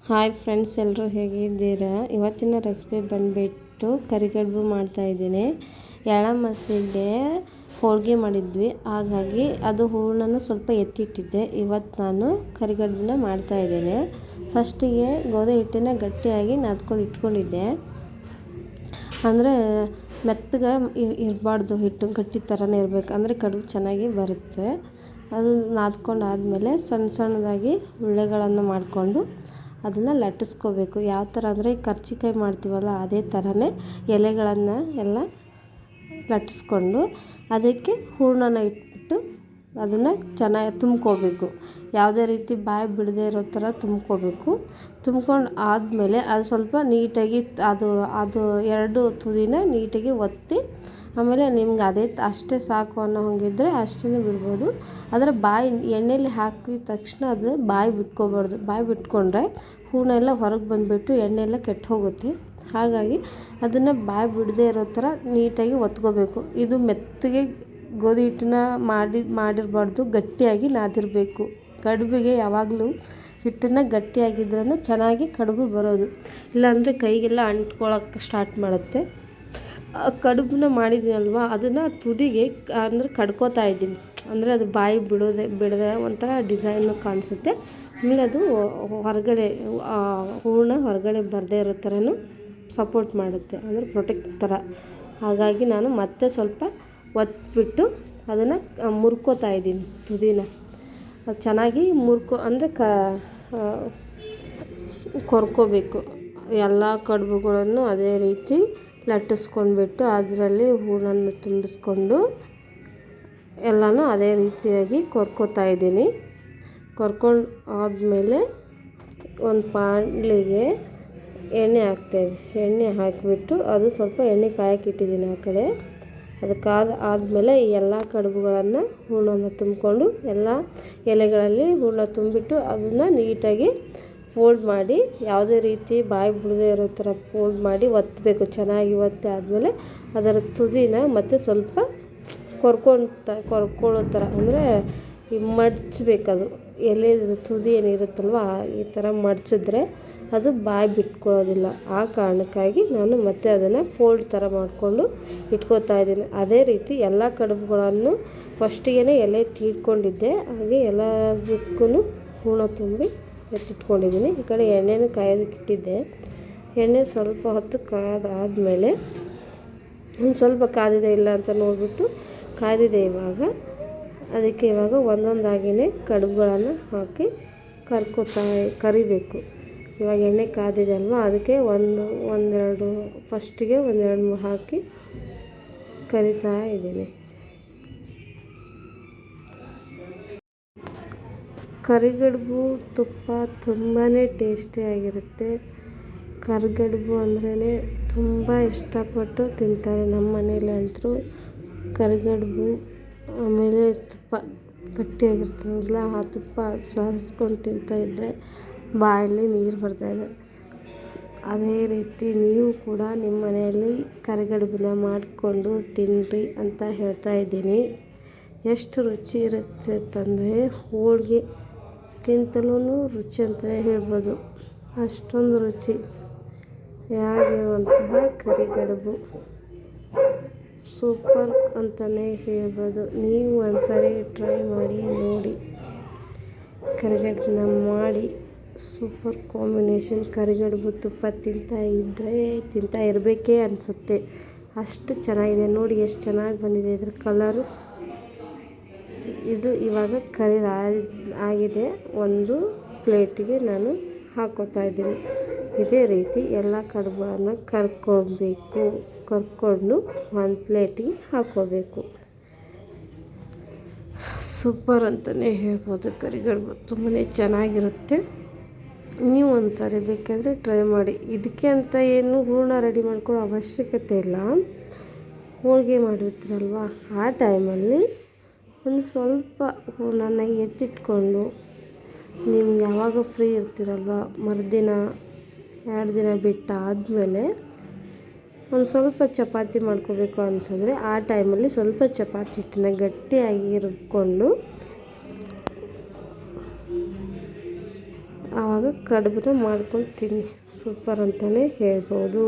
Hi friends, ಎಲ್ಲರೂ ಹೇಗಿದ್ದೀರಾ? ಇವತ್ತಿನ ರೆಸಿಪಿ ಬಂದುಬಿಟ್ಟು ಕರಿಗಡುಬು ಮಾಡ್ತಾಯಿದ್ದೀನಿ. ಎಳ್ಳಮಾವಾಸ್ಯೆಗೆ ಹೋಳಿಗೆ ಮಾಡಿದ್ವಿ, ಹಾಗಾಗಿ ಅದು ಹೂರಣನ ಸ್ವಲ್ಪ ಎತ್ತಿಟ್ಟಿದ್ದೆ. ಇವತ್ತು ನಾನು ಕರಿಗಡುಬನ್ನ ಮಾಡ್ತಾಯಿದ್ದೇನೆ. ಫಸ್ಟಿಗೆ ಗೋಧಿ ಹಿಟ್ಟನ್ನ ಗಟ್ಟಿಯಾಗಿ ನಾದ್ಕೊಂಡು ಇಟ್ಕೊಂಡಿದ್ದೆ. ಅಂದರೆ ಮೆತ್ತಗೆ ಇರಬಾರ್ದು, ಹಿಟ್ಟು ಗಟ್ಟಿ ಥರನೇ ಇರಬೇಕು, ಅಂದರೆ ಕಡುಬು ಚೆನ್ನಾಗಿ ಬರುತ್ತೆ. ಅದು ನಾದ್ಕೊಂಡಾದಮೇಲೆ ಸಣ್ಣ ಸಣ್ಣದಾಗಿ ಉಳ್ಳೆಗಳನ್ನು ಮಾಡಿಕೊಂಡು ಅದನ್ನು ಲಟ್ಟಿಸ್ಕೋಬೇಕು. ಯಾವ ಥರ ಅಂದರೆ ಕರ್ಜಿಕಾಯಿ ಮಾಡ್ತೀವಲ್ಲ ಅದೇ ಥರನೇ ಎಲೆಗಳನ್ನು ಎಲ್ಲ ಲಟ್ಟಿಸ್ಕೊಂಡು ಅದಕ್ಕೆ ಹೂರಣನ ಇಟ್ಬಿಟ್ಟು ಅದನ್ನು ಚೆನ್ನಾಗಿ ತುಂಬ್ಕೋಬೇಕು. ಯಾವುದೇ ರೀತಿ ಬಾಯಿ ಬಿಡದೇ ಇರೋ ಥರ ತುಂಬ್ಕೋಬೇಕು. ತುಂಬ್ಕೊಂಡು ಆದಮೇಲೆ ಅದು ಸ್ವಲ್ಪ ನೀಟಾಗಿ ಅದು ಎರಡು ತುದಿನ ನೀಟಾಗಿ ಒತ್ತಿ, ಆಮೇಲೆ ನಿಮ್ಗೆ ಅಷ್ಟೇ ಸಾಕು ಅನ್ನೋ ಹಂಗಿದ್ರೆ ಅಷ್ಟೇ ಬಿಡ್ಬೋದು. ಆದರೆ ಎಣ್ಣೆಯಲ್ಲಿ ಹಾಕಿದ ತಕ್ಷಣ ಅದು ಬಾಯಿ ಬಿಟ್ಕೋಬಾರ್ದು. ಬಾಯಿ ಬಿಟ್ಕೊಂಡ್ರೆ ಹೂರಣ ಎಲ್ಲ ಹೊರಗೆ ಬಂದುಬಿಟ್ಟು ಎಣ್ಣೆ ಎಲ್ಲ ಕೆಟ್ಟು ಹೋಗುತ್ತೆ. ಹಾಗಾಗಿ ಅದನ್ನು ಬಾಯಿ ಬಿಡದೇ ಇರೋ ಥರ ನೀಟಾಗಿ ಒತ್ಕೋಬೇಕು. ಇದು ಮೆತ್ತಗೆ ಗೋಧಿ ಹಿಟ್ಟನ್ನ ಮಾಡಿರಬಾರ್ದು, ಗಟ್ಟಿಯಾಗಿ ನಾದಿರಬೇಕು. ಕಡುಬಿಗೆ ಯಾವಾಗಲೂ ಹಿಟ್ಟನ್ನು ಗಟ್ಟಿಯಾಗಿದ್ರೇ ಚೆನ್ನಾಗಿ ಕಡುಬು ಬರೋದು. ಇಲ್ಲಾಂದರೆ ಕೈಗೆಲ್ಲ ಅಂಟ್ಕೊಳ್ಳೋಕ್ಕೆ ಸ್ಟಾರ್ಟ್ ಮಾಡುತ್ತೆ. ಕಡುಬನ್ನ ಮಾಡಿದ್ದೀನಲ್ವ, ಅದನ್ನು ತುದಿಗೆ ಅಂದರೆ ಕಡ್ಕೋತಾ ಇದ್ದೀನಿ. ಅಂದರೆ ಅದು ಬಾಯಿ ಬಿಡದೆ ಒಂಥರ ಡಿಸೈನು ಕಾಣಿಸುತ್ತೆ. ಆಮೇಲೆ ಅದು ಹೊರಗಡೆ ಹೂರಣ ಹೊರಗಡೆ ಬರದೇ ಇರೋ ಥರನೂ ಸಪೋರ್ಟ್ ಮಾಡುತ್ತೆ, ಅಂದರೆ ಪ್ರೊಟೆಕ್ಟ್ ಥರ. ಹಾಗಾಗಿ ನಾನು ಮತ್ತೆ ಸ್ವಲ್ಪ ಒತ್ಬಿಟ್ಟು ಅದನ್ನು ಮುರ್ಕೋತಾ ಇದ್ದೀನಿ ತುದಿನ. ಅದು ಚೆನ್ನಾಗಿ ಅಂದರೆ ಕೊರ್ಕೋಬೇಕು. ಎಲ್ಲ ಕಡುಬುಗಳನ್ನು ಅದೇ ರೀತಿ ಲಟ್ಟಿಸ್ಕೊಂಡ್ಬಿಟ್ಟು ಅದರಲ್ಲಿ ಹೂರಣನ ತುಂಬಿಸ್ಕೊಂಡು ಎಲ್ಲನೂ ಅದೇ ರೀತಿಯಾಗಿ ಕೊರ್ಕೋತಾ ಇದ್ದೀನಿ. ಕೊರ್ಕೊಂಡು ಆದಮೇಲೆ ಒಂದು ಬಾಣಲಿಗೆ ಎಣ್ಣೆ ಹಾಕ್ತೇವೆ. ಎಣ್ಣೆ ಹಾಕಿಬಿಟ್ಟು ಅದು ಸ್ವಲ್ಪ ಎಣ್ಣೆ ಕಾಯಕ್ಕೆ ಇಟ್ಟಿದ್ದೀನಿ ಆ ಕಡೆ. ಆದಮೇಲೆ ಈ ಎಲ್ಲ ಕಡುಬುಗಳನ್ನು ಹೂರಣನ ತುಂಬಿಕೊಂಡು ಎಲ್ಲ ಎಲೆಗಳಲ್ಲಿ ಹೂರಣ ತುಂಬಿಟ್ಟು ಅದನ್ನು ನೀಟಾಗಿ ಫೋಲ್ಡ್ ಮಾಡಿ, ಯಾವುದೇ ರೀತಿ ಬಾಯಿ ಬಿಡದೇ ಇರೋ ಥರ ಫೋಲ್ಡ್ ಮಾಡಿ ಒತ್ತಬೇಕು. ಚೆನ್ನಾಗಿ ಒತ್ತಿ ಆದಮೇಲೆ ಅದರ ತುದಿನ ಮತ್ತು ಸ್ವಲ್ಪ ಕೊರ್ಕೊಳ್ಳೋ ಥರ, ಅಂದರೆ ಈ ಮಡಚಬೇಕದು. ಎಲೆ ತುದಿ ಏನಿರುತ್ತಲ್ವ ಈ ಥರ ಮಡಚಿದ್ರೆ ಅದು ಬಾಯಿ ಬಿಟ್ಕೊಳ್ಳೋದಿಲ್ಲ. ಆ ಕಾರಣಕ್ಕಾಗಿ ನಾನು ಮತ್ತೆ ಅದನ್ನು ಫೋಲ್ಡ್ ಥರ ಮಾಡಿಕೊಂಡು ಇಟ್ಕೋತಾ ಇದ್ದೀನಿ. ಅದೇ ರೀತಿ ಎಲ್ಲ ಕಡುಬುಗಳನ್ನು ಫಸ್ಟಿಗೆ ಎಲೆ ತೀಡ್ಕೊಂಡಿದ್ದೆ, ಹಾಗೆ ಎಲ್ಲದಕ್ಕೂ ಹೂರಣ ತುಂಬಿ ಎತ್ತಿಟ್ಕೊಂಡಿದ್ದೀನಿ. ಈ ಕಡೆ ಎಣ್ಣೆನೂ ಕಾಯೋದಕ್ಕೆ ಇಟ್ಟಿದ್ದೆ. ಎಣ್ಣೆ ಸ್ವಲ್ಪ ಹೊತ್ತು ಕಾದಾದಮೇಲೆ ಒಂದು ಸ್ವಲ್ಪ ಕಾದಿದೆ ಇಲ್ಲ ಅಂತ ನೋಡಿಬಿಟ್ಟು ಕಾದಿದೆ. ಅದಕ್ಕೆ ಇವಾಗ ಒಂದೊಂದಾಗಿಯೇ ಕಡುಬುಗಳನ್ನು ಹಾಕಿ ಕರಿಬೇಕು. ಇವಾಗ ಎಣ್ಣೆ ಕಾದಿದೆ ಅಲ್ವಾ, ಅದಕ್ಕೆ ಫಸ್ಟಿಗೆ ಒಂದೆರಡು ಮೂರು ಹಾಕಿ ಕರಿತಾ ಇದ್ದೀನಿ. ಕರಿಗಡುಬು ತುಪ್ಪ ತುಂಬಾ ಟೇಸ್ಟಿಯಾಗಿರುತ್ತೆ. ಕರಿಗಡುಬು ಅಂದ್ರೇ ತುಂಬ ಇಷ್ಟಪಟ್ಟು ತಿಂತಾರೆ ನಮ್ಮ ಮನೇಲಿ ಅಂತೂ. ಕರಿಗಡುಬು ಆಮೇಲೆ ತುಪ್ಪ ಗಟ್ಟಿಯಾಗಿರ್ತದಲ್ಲ, ಆ ತುಪ್ಪ ಸಾರಿಸ್ಕೊಂಡು ತಿಂತಾಯಿದ್ರೆ ಬಾಯಲ್ಲಿ ನೀರು ಬರ್ತಾಯಿದೆ. ಅದೇ ರೀತಿ ನೀವು ಕೂಡ ನಿಮ್ಮ ಮನೆಯಲ್ಲಿ ಕರಿಗಡುಬನ್ನ ಮಾಡಿಕೊಂಡು ತಿನ್ನಿರಿ ಅಂತ ಹೇಳ್ತಾಯಿದ್ದೀನಿ. ಎಷ್ಟು ರುಚಿ ಇರುತ್ತೆ ಅಂತಂದರೆ ಹೋಳಿಗೆಗಿಂತಲೂ ರುಚಿ ಅಂತಲೇ ಹೇಳ್ಬೋದು. ಅಷ್ಟೊಂದು ರುಚಿ ಯಾಗಿರುವಂತಹ ಕರಿಗಡುಬು ಸೂಪರ್ ಅಂತಲೇ ಹೇಳ್ಬೋದು. ನೀವು ಒಂದ್ಸರಿ ಟ್ರೈ ಮಾಡಿ ನೋಡಿ. ಕರಿಗಡುಬನ್ನ ಮಾಡಿ ಸೂಪರ್ ಕಾಂಬಿನೇಷನ್. ಕರಿಗಡುಬು ತುಪ್ಪ ತಿಂತಾ ಇರಬೇಕೇ ಅನಿಸುತ್ತೆ, ಅಷ್ಟು ಚೆನ್ನಾಗಿದೆ. ನೋಡಿ ಎಷ್ಟು ಚೆನ್ನಾಗಿ ಬಂದಿದೆ ಇದ್ರ ಕಲರು. ಇದು ಇವಾಗ ಆಗಿದೆ. ಒಂದು ಪ್ಲೇಟಿಗೆ ನಾನು ಹಾಕ್ಕೋತಾ ಇದ್ದೀನಿ. ಇದೇ ರೀತಿ ಎಲ್ಲ ಕಡುಬುಗಳನ್ನು ಕರ್ಕೊಂಡು ಒಂದು ಪ್ಲೇಟಿಗೆ ಹಾಕ್ಕೋಬೇಕು. ಸೂಪರ್ ಅಂತಲೇ ಹೇಳ್ಬೋದು. ಕರಿಗಡುಬು ತುಂಬಾ ಚೆನ್ನಾಗಿರುತ್ತೆ. ನೀವು ಒಂದು ಸಾರಿ ಬೇಕಾದರೆ ಟ್ರೈ ಮಾಡಿ. ಇದಕ್ಕೆ ಅಂತ ಏನು ಹೂರಣ ರೆಡಿ ಮಾಡ್ಕೊಳ್ಳೋ ಅವಶ್ಯಕತೆ ಇಲ್ಲ. ಹೋಳಿಗೆ ಮಾಡಿರ್ತೀರಲ್ವ, ಆ ಟೈಮಲ್ಲಿ ಒಂದು ಸ್ವಲ್ಪ ಹೂರಣನ ಎತ್ತಿಟ್ಕೊಂಡು, ನಿಮ್ಗೆ ಯಾವಾಗ ಫ್ರೀ ಇರ್ತೀರಲ್ವ, ಮರುದಿನ 2 ದಿನ ಬಿಟ್ಟಾದಮೇಲೆ ಒಂದು ಸ್ವಲ್ಪ ಚಪಾತಿ ಮಾಡ್ಕೋಬೇಕು ಅನಿಸಿದ್ರೆ ಆ ಟೈಮಲ್ಲಿ ಸ್ವಲ್ಪ ಚಪಾತಿ ಹಿಟ್ಟನ್ನ ಗಟ್ಟಿಯಾಗಿ ರುಬ್ಕೊಂಡು ಆವಾಗ ಕಡುಬನ್ನ ಮಾಡ್ಕೊಂಡು ತಿನ್ನಿ, ಸೂಪರ್ ಅಂತಲೇ ಹೇಳ್ಬೋದು.